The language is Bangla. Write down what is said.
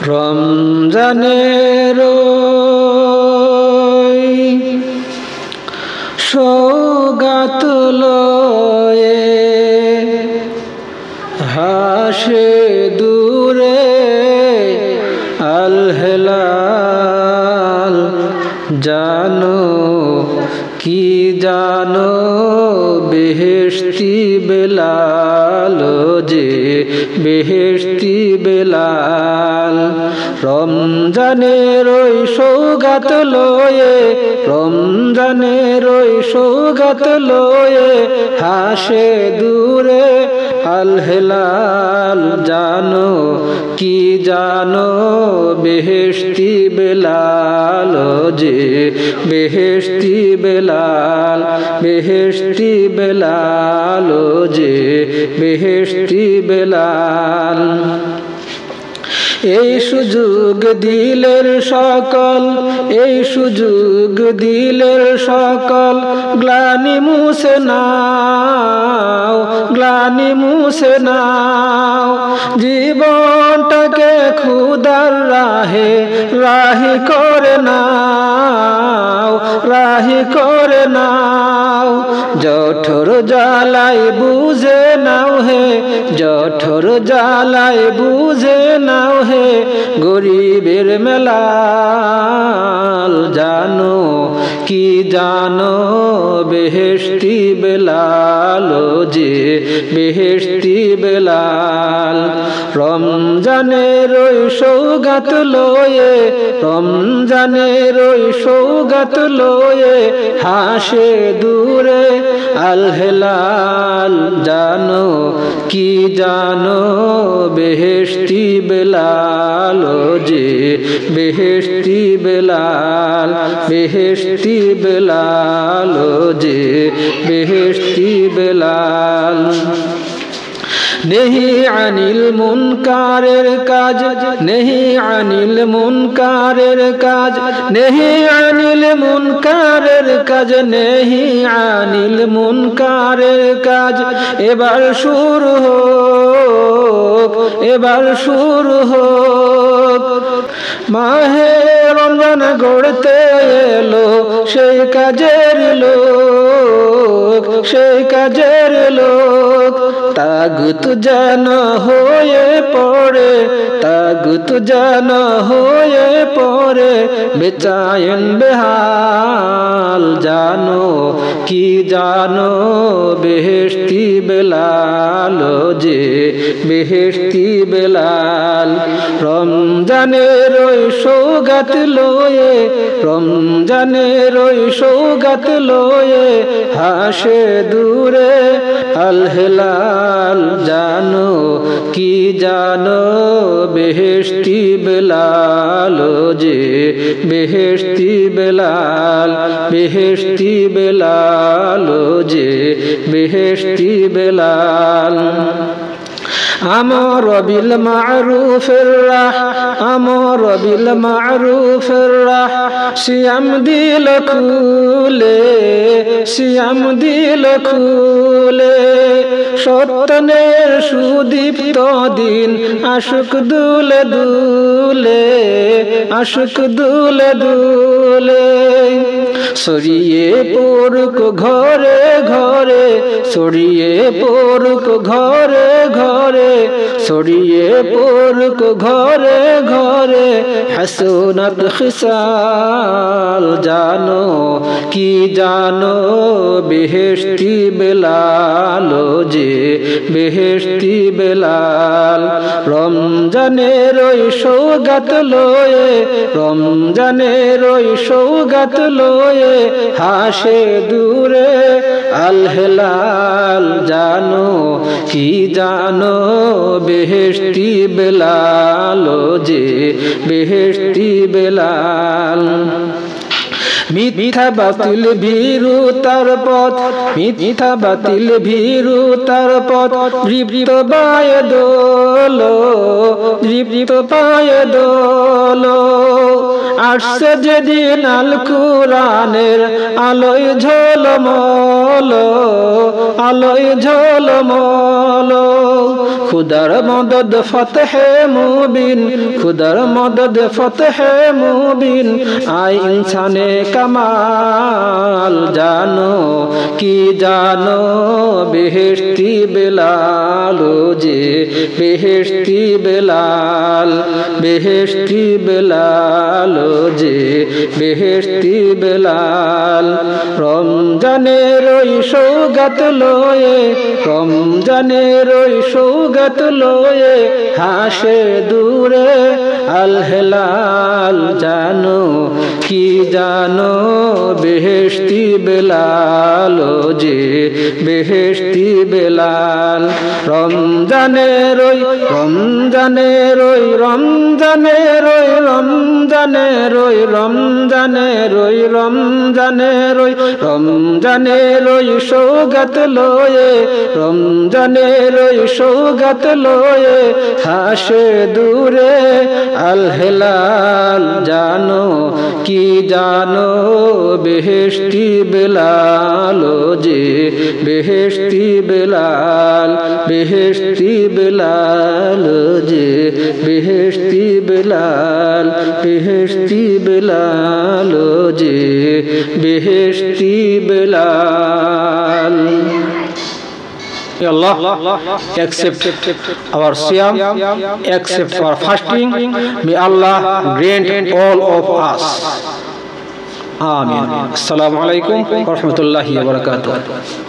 রমজানের সৌগাত লয়ে হাসে দূরে আল হেলাল জানো কি জানো বেহেশতি বেলাল যে বেহেশতি বেলাল রমজানের ওই সৌগাত লয়ে রমজানের ওই সৌগাত লয়ে হাসে দূরে আল হেলাল জানো কি জানো বেহেশতি বেলাল যে বেহেশতি বেলাল বেহেশতি বেলাল যে বেহেশতি বেলাল এই সুযোগ দিলের সকল এই সুযোগ দিলের সকল গ্লানি মুছে নাও গ্লানি মুছে নাও জীবনটাকে খুদার রাহে রাহি করে নাও রাহি করে নাও জঠর জ্বালাই বুঝে নাও হে জঠর জ্বালাই বুঝে নাও হে গরিবের মেলাল জানো কি জানো বেহেশতি বেলাল যে বেহেশতি বেলাল রমজানের ওই সৌগাত লয়ে রমজানের ওই সৌগাত লয়ে হাসে দূরে আল হেলাল জানো কি জানো বেহেশতি বেলাল যে বেহেশতি বেলাল বেহেশতি বেলাল যে বেহেশতি বেলাল নেহি আনিল মুনকারের কাজ নেহি আনিল মুনকারের কাজ নেহি আনিল মুনকারের কাজ নেহি আনিল মুনকারের কাজ এবার শুরু হোক এবার শুরু হোক মাহে রমজান গড়তে এলো সেই কাজের লোক সেই কাজের লোক তাগুত যেন হয়ে পড়ে তাগুত যেন হয়ে পড়ে বেচায়েন বেহাল জানো কি জানো বেহেশতি বেলাল যে বেহেশতি বেলাল রমজানের ওই সৌগাত লয়ে রমজানের ওই সৌগাত লয়ে হাসে দূরে আল হেলাল জানো কি জানো বেহেশতি বেলাল যে বেহেশতি বেলাল বেহেশতি বেলাল যে বেহেশতি বেলাল আমর বিল মারুফের রাহ আমর বিল মারুফের রাহ সিয়াম দিল খুলে সিয়াম দিল খুলে সত্যনের সুদীপ্ত দিন আশুক দুলে দুলে আশুক দুলে দুলে ছড়িয়ে পড়ুক ঘরে ঘরে ছড়িয়ে পড়ুক ঘরে ঘরে ছড়িয়ে পড়ুক ঘরে ঘরে হাসনাত খিসাল জানো কি জানো বেহেশতি বেলাল যে বেহেশতি বেলাল রমজানের ওই সৌগাত লয়ে রমজানের ওই সৌগাত লয়ে হাসে দূরে আল হেলাল জানো কি জানো বেহেশতি বেলাল যে বেহেশতি বেলাল মিথ্যা বাতিল ভীরু তার পথ মিথ্যা বাতিল ভীরু তার পথ দৃপ্ত পায়ে দোলো দৃপ্ত পায়ে দোলো আসছে যেদিন আল কুরআনের আলোয় ঝলমল আলোয় ঝলমল খুদার মদদ ফতহে মুবিন खुदर मदद फतह मुबीन आए इंसाने कमाल जानो की जानो बेहेश्ती बिलाल जे बेहेश्ती बिलाल बेहेश्ती बिलाल जे बेहेश्ती बिलाल रमजानेर ओई सौगात लये रमजानेर ओई सौगात लये हासे दूरे आल हेलाल जानो की जानो बेहेश्ती बिलाल जे बेहेश्ती बिलाल रमजानेर ओई रमजानेर ओई रमजानेर ओई रमजानेर ओई रमजानेर ओई रमजानेर ओई रमजानेर ओई सौगात लये रमजानेर ओई सौगात लये हासे दूरे आल हेलाल जानो की जानो Beheshti Bilal J Beheshti Bilal Beheshti Bilal J Beheshti Bilal Beheshti Bilal J Beheshti Bilal. Allah accept our siyam, accept our fasting. May Allah grant all of us. Amen. Assalamu alaikum wa rahmatullahi wa barakatuh.